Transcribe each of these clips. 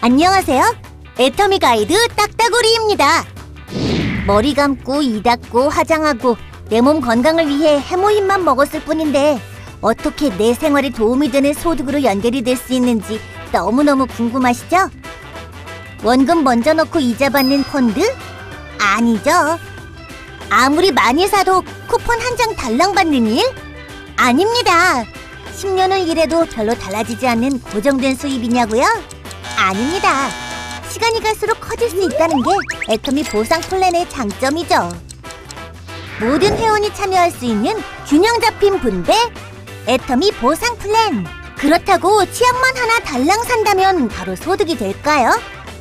안녕하세요. 애터미 가이드 딱따구리입니다. 머리 감고 이 닦고 화장하고 내 몸 건강을 위해 해모힘만 먹었을 뿐인데 어떻게 내 생활에 도움이 되는 소득으로 연결이 될 수 있는지 너무너무 궁금하시죠? 원금 먼저 넣고 이자 받는 펀드? 아니죠. 아무리 많이 사도 쿠폰 한 장 달랑 받는 일? 아닙니다. 10년을 일해도 별로 달라지지 않는 고정된 수입이냐고요? 아닙니다. 시간이 갈수록 커질 수 있다는 게 애터미 보상 플랜의 장점이죠. 모든 회원이 참여할 수 있는 균형 잡힌 분배 애터미 보상 플랜. 그렇다고 치약만 하나 달랑 산다면 바로 소득이 될까요?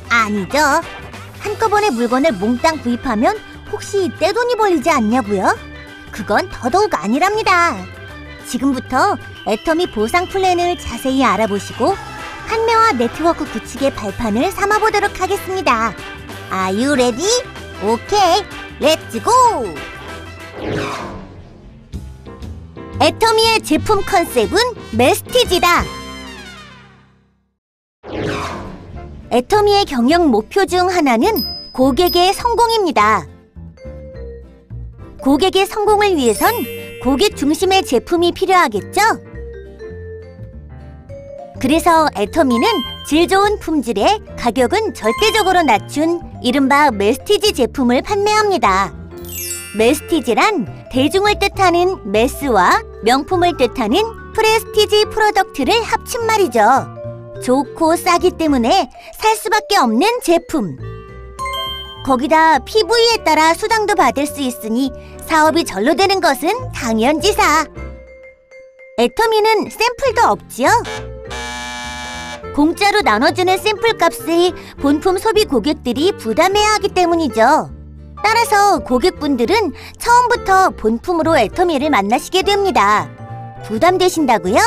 아니죠. 한꺼번에 물건을 몽땅 구입하면 혹시 떼돈이 벌리지 않냐고요? 그건 더더욱 아니랍니다. 지금부터 애터미 보상 플랜을 자세히 알아보시고 판매와 네트워크 구축의 발판을 삼아보도록 하겠습니다. Are you ready? 오케이, 렛츠 고! 애터미의 제품 컨셉은 메스티지다. 애터미의 경영 목표 중 하나는 고객의 성공입니다. 고객의 성공을 위해선 고객 중심의 제품이 필요하겠죠? 그래서 애터미는 질 좋은 품질에 가격은 절대적으로 낮춘 이른바 메스티지 제품을 판매합니다. 메스티지란 대중을 뜻하는 메스와 명품을 뜻하는 프레스티지 프로덕트를 합친 말이죠. 좋고 싸기 때문에 살 수밖에 없는 제품. 거기다 PV에 따라 수당도 받을 수 있으니 사업이 절로 되는 것은 당연지사. 애터미는 샘플도 없지요? 공짜로 나눠주는 샘플 값을 본품 소비 고객들이 부담해야 하기 때문이죠. 따라서 고객분들은 처음부터 본품으로 애터미를 만나시게 됩니다. 부담되신다고요?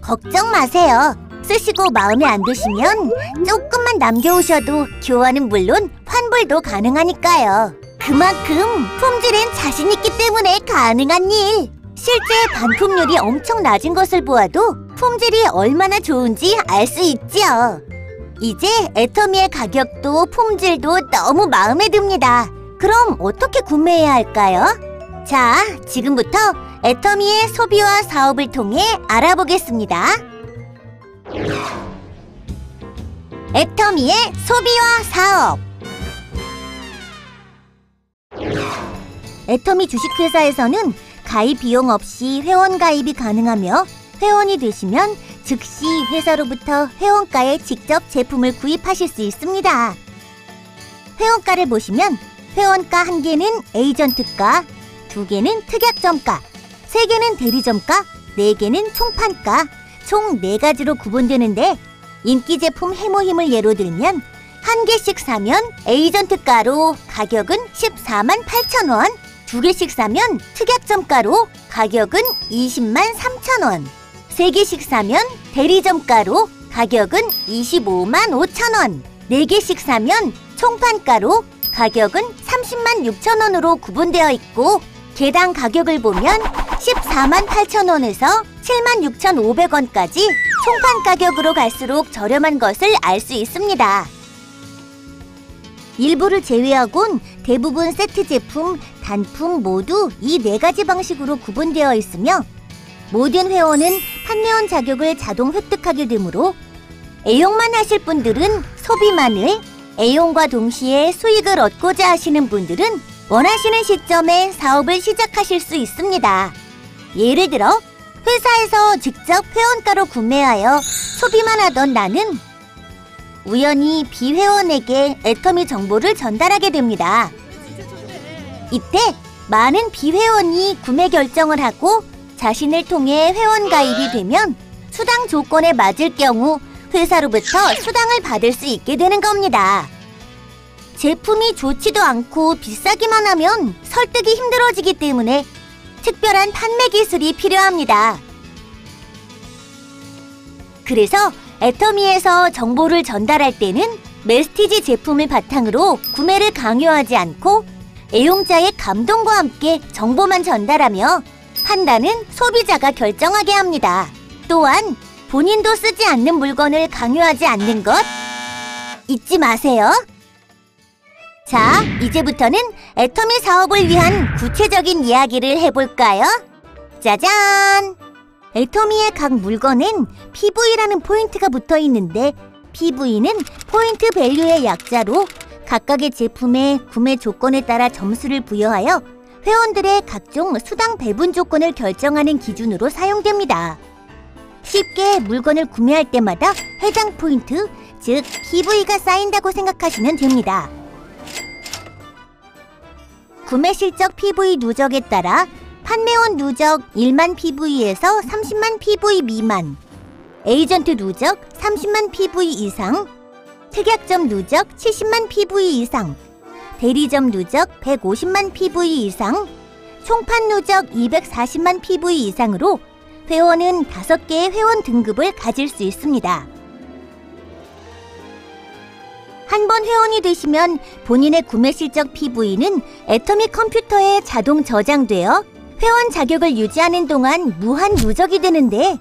걱정 마세요. 쓰시고 마음에 안 드시면 조금만 남겨오셔도 교환은 물론 환불도 가능하니까요. 그만큼 품질엔 자신 있기 때문에 가능한 일. 실제 반품률이 엄청 낮은 것을 보아도 품질이 얼마나 좋은지 알 수 있지요. 이제 애터미의 가격도 품질도 너무 마음에 듭니다. 그럼 어떻게 구매해야 할까요? 자, 지금부터 애터미의 소비와 사업을 통해 알아보겠습니다. 애터미의 소비와 사업. 애터미 주식회사에서는 가입 비용 없이 회원 가입이 가능하며 회원이 되시면 즉시 회사로부터 회원가에 직접 제품을 구입하실 수 있습니다. 회원가를 보시면 회원가 1개는 에이전트가, 2개는 특약점가, 3개는 대리점가, 4개는 총판가, 총 4가지로 구분되는데 인기 제품 해모힘을 예로 들면 1개씩 사면 에이전트가로 가격은 14만 8천 원, 2개씩 사면 특약점가로 가격은 20만 3천 원, 3개씩 사면 대리점가로 가격은 25만 5천 원, 4개씩 사면 총판가로 가격은 30만 6천 원으로 구분되어 있고 개당 가격을 보면 14만 8천 원에서 7만 6,500원까지 총판 가격으로 갈수록 저렴한 것을 알 수 있습니다. 일부를 제외하곤 대부분 세트 제품, 단품 모두 이 4가지 방식으로 구분되어 있으며 모든 회원은 판매원 자격을 자동 획득하게 되므로 애용만 하실 분들은 소비만을, 애용과 동시에 수익을 얻고자 하시는 분들은 원하시는 시점에 사업을 시작하실 수 있습니다. 예를 들어 회사에서 직접 회원가로 구매하여 소비만 하던 나는 우연히 비회원에게 애터미 정보를 전달하게 됩니다. 이때 많은 비회원이 구매 결정을 하고 자신을 통해 회원 가입이 되면 수당 조건에 맞을 경우 회사로부터 수당을 받을 수 있게 되는 겁니다. 제품이 좋지도 않고 비싸기만 하면 설득이 힘들어지기 때문에 특별한 판매 기술이 필요합니다. 그래서 애터미에서 정보를 전달할 때는 메스티지 제품을 바탕으로 구매를 강요하지 않고 애용자의 감동과 함께 정보만 전달하며 판단은 소비자가 결정하게 합니다. 또한 본인도 쓰지 않는 물건을 강요하지 않는 것, 잊지 마세요. 자, 이제부터는 애터미 사업을 위한 구체적인 이야기를 해볼까요? 짜잔! 애터미의 각 물건엔 PV라는 포인트가 붙어 있는데 PV는 포인트 밸류의 약자로 각각의 제품의 구매 조건에 따라 점수를 부여하여 회원들의 각종 수당 배분 조건을 결정하는 기준으로 사용됩니다. 쉽게 물건을 구매할 때마다 해당 포인트, 즉 PV가 쌓인다고 생각하시면 됩니다. 구매 실적 PV 누적에 따라 판매원 누적 1만 PV에서 30만 PV 미만, 에이전트 누적 30만 PV 이상, 특약점 누적 70만 PV 이상, 대리점 누적 150만 PV 이상, 총판 누적 240만 PV 이상으로 회원은 5개의 회원 등급을 가질 수 있습니다. 한 번 회원이 되시면 본인의 구매 실적 PV는 애터미 컴퓨터에 자동 저장되어 회원 자격을 유지하는 동안 무한 누적이 되는데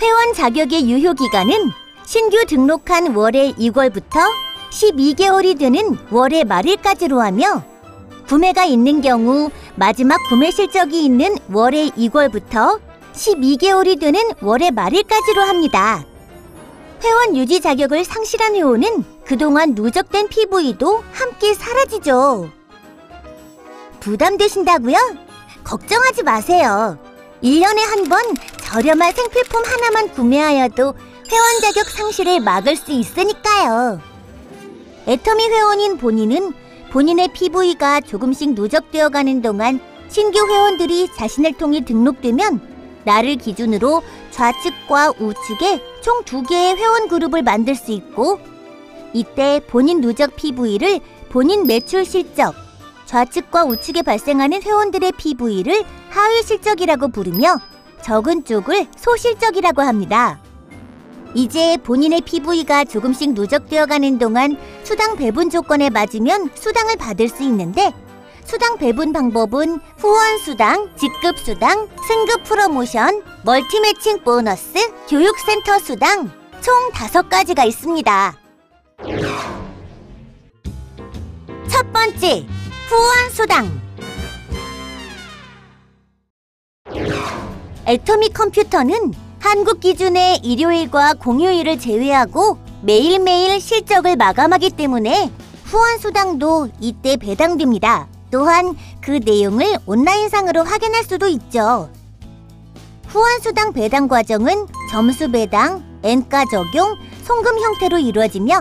회원 자격의 유효기간은 신규 등록한 월의 2월부터 12개월이 되는 월의 말일까지로 하며 구매가 있는 경우 마지막 구매 실적이 있는 월의 2월부터 12개월이 되는 월의 말일까지로 합니다. 회원 유지 자격을 상실한 회원은 그동안 누적된 PV도 함께 사라지죠. 부담되신다고요? 걱정하지 마세요. 1년에 한 번 저렴한 생필품 하나만 구매하여도 회원 자격 상실을 막을 수 있으니까요. 애터미 회원인 본인은 본인의 PV가 조금씩 누적되어 가는 동안 신규 회원들이 자신을 통해 등록되면 나를 기준으로 좌측과 우측에 총 2개의 회원 그룹을 만들 수 있고 이때 본인 누적 PV를 본인 매출 실적, 좌측과 우측에 발생하는 회원들의 PV를 하위 실적이라고 부르며 적은 쪽을 소실적이라고 합니다. 이제 본인의 PV가 조금씩 누적되어 가는 동안 수당 배분 조건에 맞으면 수당을 받을 수 있는데 수당 배분 방법은 후원 수당, 직급 수당, 승급 프로모션, 멀티 매칭 보너스, 교육센터 수당 총 5가지가 있습니다. 첫 번째, 후원 수당. 애터미 컴퓨터는 한국 기준의 일요일과 공휴일을 제외하고 매일매일 실적을 마감하기 때문에 후원 수당도 이때 배당됩니다. 또한 그 내용을 온라인상으로 확인할 수도 있죠. 후원수당 배당 과정은 점수 배당, N가 적용, 송금 형태로 이루어지며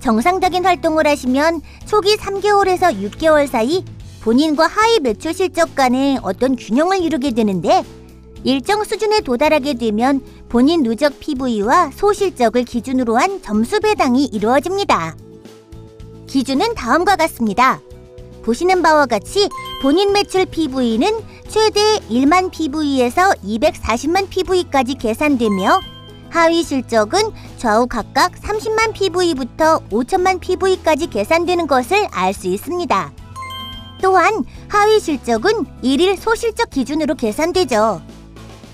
정상적인 활동을 하시면 초기 3개월에서 6개월 사이 본인과 하위 매출 실적 간의 어떤 균형을 이루게 되는데 일정 수준에 도달하게 되면 본인 누적 PV와 소실적을 기준으로 한 점수 배당이 이루어집니다. 기준은 다음과 같습니다. 보시는 바와 같이 본인 매출 PV는 최대 1만 PV에서 240만 PV까지 계산되며 하위 실적은 좌우 각각 30만 PV부터 5천만 PV까지 계산되는 것을 알 수 있습니다. 또한 하위 실적은 일일 소실적 기준으로 계산되죠.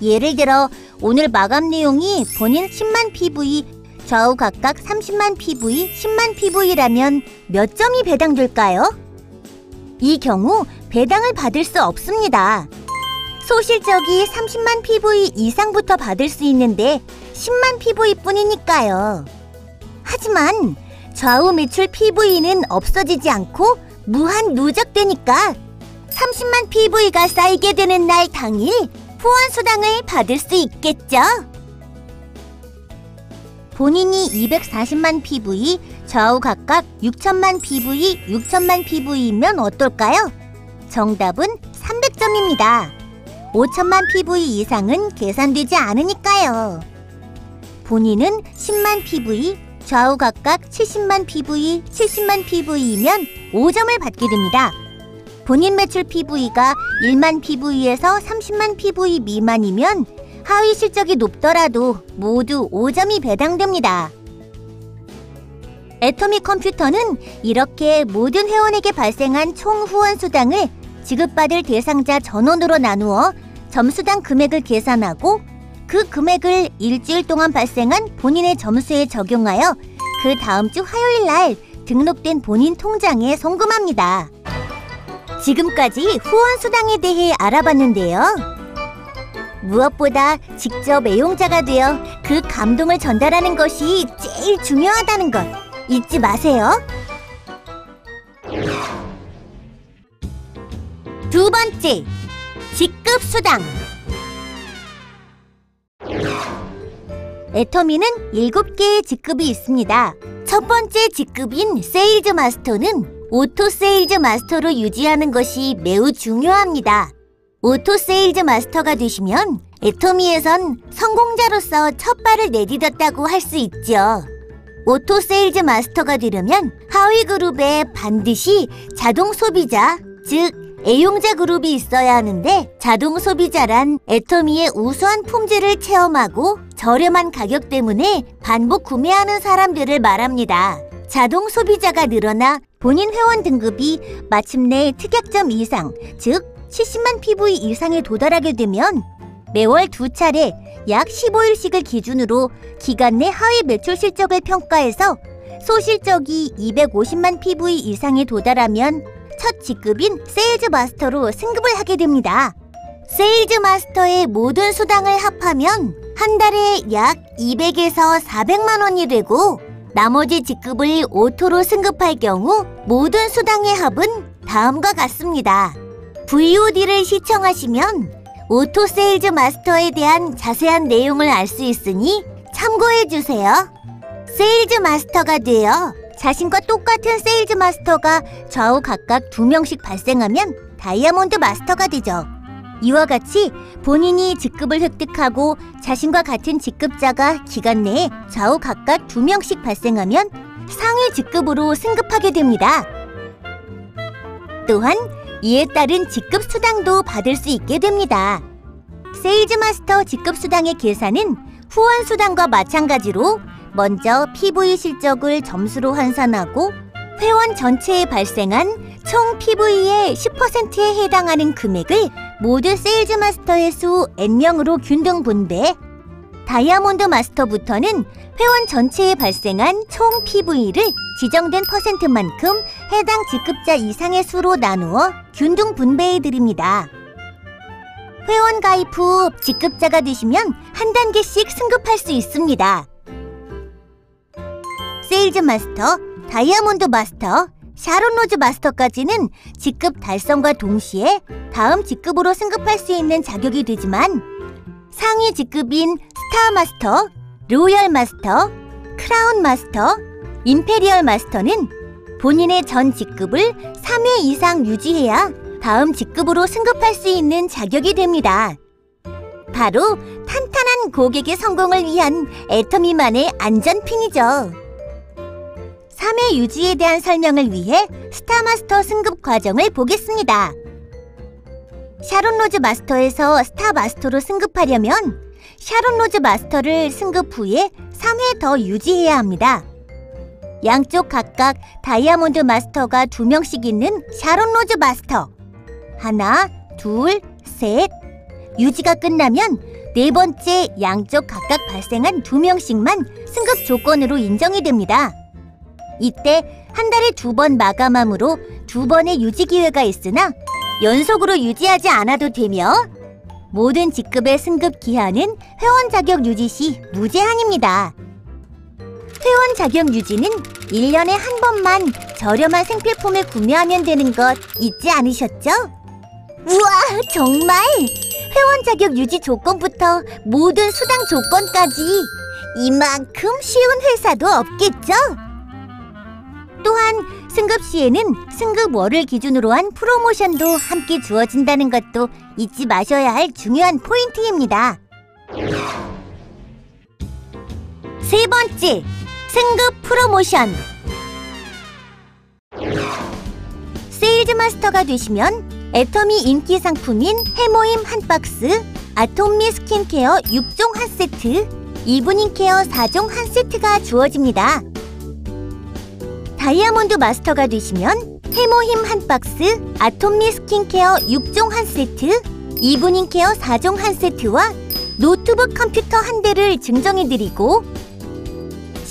예를 들어 오늘 마감 내용이 본인 10만 PV, 좌우 각각 30만 PV, 10만 PV라면 몇 점이 배당될까요? 이 경우 배당을 받을 수 없습니다. 소실적이 30만 PV 이상부터 받을 수 있는데 10만 PV 뿐이니까요. 하지만 좌우 매출 PV는 없어지지 않고 무한 누적되니까 30만 PV가 쌓이게 되는 날 당일 후원 수당을 받을 수 있겠죠? 본인이 240만 PV, 좌우 각각 6천만 PV, 6천만 PV이면 어떨까요? 정답은 300점입니다. 5천만 PV 이상은 계산되지 않으니까요. 본인은 10만 PV, 좌우 각각 70만 PV, 70만 PV이면 5점을 받게 됩니다. 본인 매출 PV가 1만 PV에서 30만 PV 미만이면 하위 실적이 높더라도 모두 5점이 배당됩니다. 애터미 컴퓨터는 이렇게 모든 회원에게 발생한 총 후원 수당을 지급받을 대상자 전원으로 나누어 점수당 금액을 계산하고 그 금액을 일주일 동안 발생한 본인의 점수에 적용하여 그 다음 주 화요일 날 등록된 본인 통장에 송금합니다. 지금까지 후원 수당에 대해 알아봤는데요. 무엇보다 직접 애용자가 되어 그 감동을 전달하는 것이 제일 중요하다는 것 잊지 마세요. 두 번째, 직급 수당. 애터미는 7개의 직급이 있습니다. 첫 번째 직급인 세일즈 마스터는 오토 세일즈 마스터로 유지하는 것이 매우 중요합니다. 오토 세일즈 마스터가 되시면 애터미에선 성공자로서 첫 발을 내디뎠다고 할 수 있죠. 오토 세일즈 마스터가 되려면 하위 그룹에 반드시 자동 소비자, 즉 애용자 그룹이 있어야 하는데, 자동 소비자란 애터미의 우수한 품질을 체험하고 저렴한 가격 때문에 반복 구매하는 사람들을 말합니다. 자동 소비자가 늘어나 본인 회원 등급이 마침내 특약점 이상, 즉 70만 PV 이상에 도달하게 되면 매월 2차례 약 15일씩을 기준으로 기간 내 하위 매출 실적을 평가해서 소실적이 250만 PV 이상에 도달하면 첫 직급인 세일즈 마스터로 승급을 하게 됩니다. 세일즈 마스터의 모든 수당을 합하면 한 달에 약 200에서 400만 원이 되고, 나머지 직급을 오토로 승급할 경우 모든 수당의 합은 다음과 같습니다. VOD를 시청하시면 오토 세일즈 마스터에 대한 자세한 내용을 알 수 있으니 참고해주세요. 세일즈 마스터가 되어 자신과 똑같은 세일즈 마스터가 좌우 각각 2명씩 발생하면 다이아몬드 마스터가 되죠. 이와 같이 본인이 직급을 획득하고 자신과 같은 직급자가 기간 내에 좌우 각각 2명씩 발생하면 상위 직급으로 승급하게 됩니다. 또한 이에 따른 직급 수당도 받을 수 있게 됩니다. 세일즈 마스터 직급 수당의 계산은 후원 수당과 마찬가지로 먼저 PV 실적을 점수로 환산하고 회원 전체에 발생한 총 PV의 10%에 해당하는 금액을 모두 세일즈 마스터의 수 N명으로 균등 분배, 다이아몬드 마스터부터는 회원 전체에 발생한 총 PV를 지정된 퍼센트만큼 해당 직급자 이상의 수로 나누어 균등 분배해드립니다. 회원 가입 후 직급자가 되시면 한 단계씩 승급할 수 있습니다. 세일즈 마스터, 다이아몬드 마스터, 샤론 로즈 마스터까지는 직급 달성과 동시에 다음 직급으로 승급할 수 있는 자격이 되지만, 상위 직급인 스타 마스터, 로열 마스터, 크라운 마스터, 임페리얼 마스터는 본인의 전 직급을 3회 이상 유지해야 다음 직급으로 승급할 수 있는 자격이 됩니다. 바로 탄탄한 고객의 성공을 위한 애터미만의 안전핀이죠. 3회 유지에 대한 설명을 위해 스타마스터 승급 과정을 보겠습니다. 샤론 로즈 마스터에서 스타 마스터로 승급하려면 샤론 로즈 마스터를 승급 후에 3회 더 유지해야 합니다. 양쪽 각각 다이아몬드 마스터가 2명씩 있는 샤론 로즈 마스터. 하나, 둘, 셋. 유지가 끝나면 네 번째 양쪽 각각 발생한 2명씩만 승급 조건으로 인정이 됩니다. 이때 한 달에 2번 마감함으로 2번의 유지 기회가 있으나 연속으로 유지하지 않아도 되며, 모든 직급의 승급 기한은 회원 자격 유지 시 무제한입니다. 회원 자격 유지는 1년에 한 번만 저렴한 생필품을 구매하면 되는 것 잊지 않으셨죠? 우와, 정말! 회원 자격 유지 조건부터 모든 수당 조건까지 이만큼 쉬운 회사도 없겠죠? 또한 승급 시에는 승급월을 기준으로 한 프로모션도 함께 주어진다는 것도 잊지 마셔야 할 중요한 포인트입니다. 세 번째, 승급 프로모션. 세일즈 마스터가 되시면 애터미 인기 상품인 해모임 한 박스, 아톰미 스킨케어 6종 한 세트, 이브닝 케어 4종 한 세트가 주어집니다. 다이아몬드 마스터가 되시면 해모힘 한 박스, 아톰미 스킨케어 6종 한 세트, 이브닝 케어 4종 한 세트와 노트북 컴퓨터 한 대를 증정해드리고,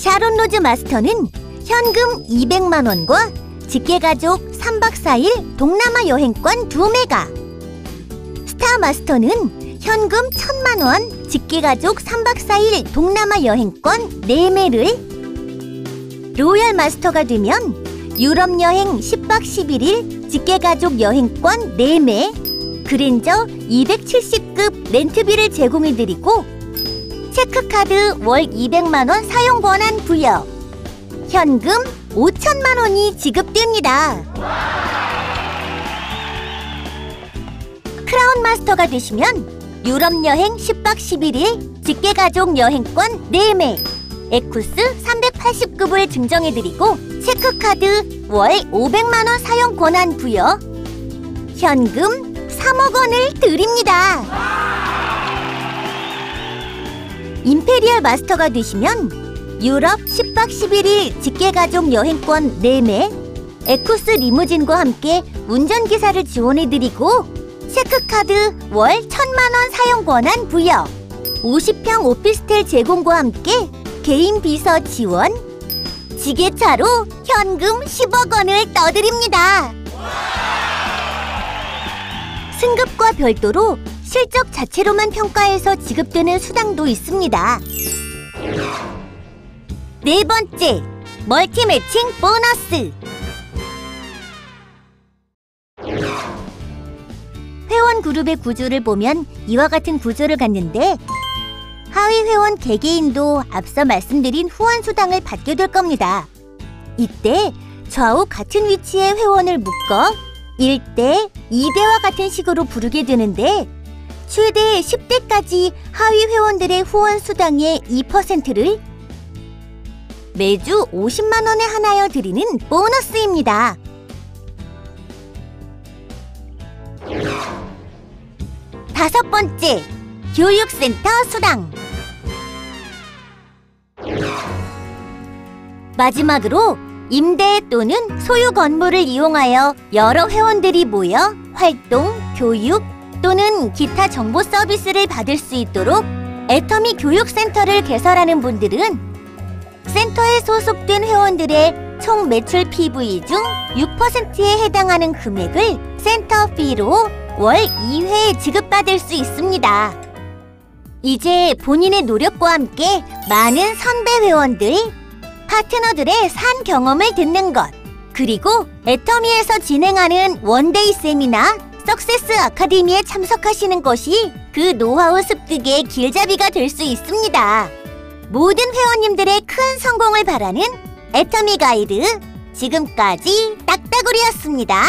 샤론 로즈 마스터는 현금 200만 원과 직계가족 3박 4일 동남아 여행권 2매가, 스타 마스터는 현금 1000만 원, 직계가족 3박 4일 동남아 여행권 4매를, 로얄 마스터가 되면 유럽 여행 10박 11일 직계가족 여행권 4매, 그랜저 270급 렌트비를 제공해드리고 체크카드 월 200만 원 사용 권한 부여, 현금 5천만 원이 지급됩니다. 크라운 마스터가 되시면 유럽 여행 10박 11일 직계가족 여행권 4매, 에쿠스 380급을 증정해드리고 체크카드 월 500만 원 사용 권한 부여, 현금 3억 원을 드립니다. 임페리얼 마스터가 되시면 유럽 10박 11일 직계가족 여행권 4매, 에쿠스 리무진과 함께 운전기사를 지원해드리고 체크카드 월 1000만 원 사용 권한 부여, 50평 오피스텔 제공과 함께 개인 비서 지원, 지게차로 현금 10억 원을 떠드립니다. 승급과 별도로 실적 자체로만 평가해서 지급되는 수당도 있습니다. 네 번째, 멀티 매칭 보너스. 회원 그룹의 구조를 보면 이와 같은 구조를 갖는데, 하위 회원 개개인도 앞서 말씀드린 후원 수당을 받게 될 겁니다. 이때 좌우 같은 위치의 회원을 묶어 1대, 2대와 같은 식으로 부르게 되는데, 최대 10대까지 하위 회원들의 후원 수당의 2%를 매주 50만 원에 한하여 드리는 보너스입니다. 다섯 번째, 교육센터 수당. 마지막으로 임대 또는 소유 건물을 이용하여 여러 회원들이 모여 활동, 교육 또는 기타 정보 서비스를 받을 수 있도록 애터미 교육센터를 개설하는 분들은 센터에 소속된 회원들의 총 매출 PV 중 6%에 해당하는 금액을 센터 피로 월 2회 지급받을 수 있습니다. 이제 본인의 노력과 함께 많은 선배 회원들, 파트너들의 산 경험을 듣는 것, 그리고 애터미에서 진행하는 원데이 세미나 석세스 아카데미에 참석하시는 것이 그 노하우 습득의 길잡이가 될 수 있습니다. 모든 회원님들의 큰 성공을 바라는 애터미 가이드, 지금까지 딱따구리였습니다.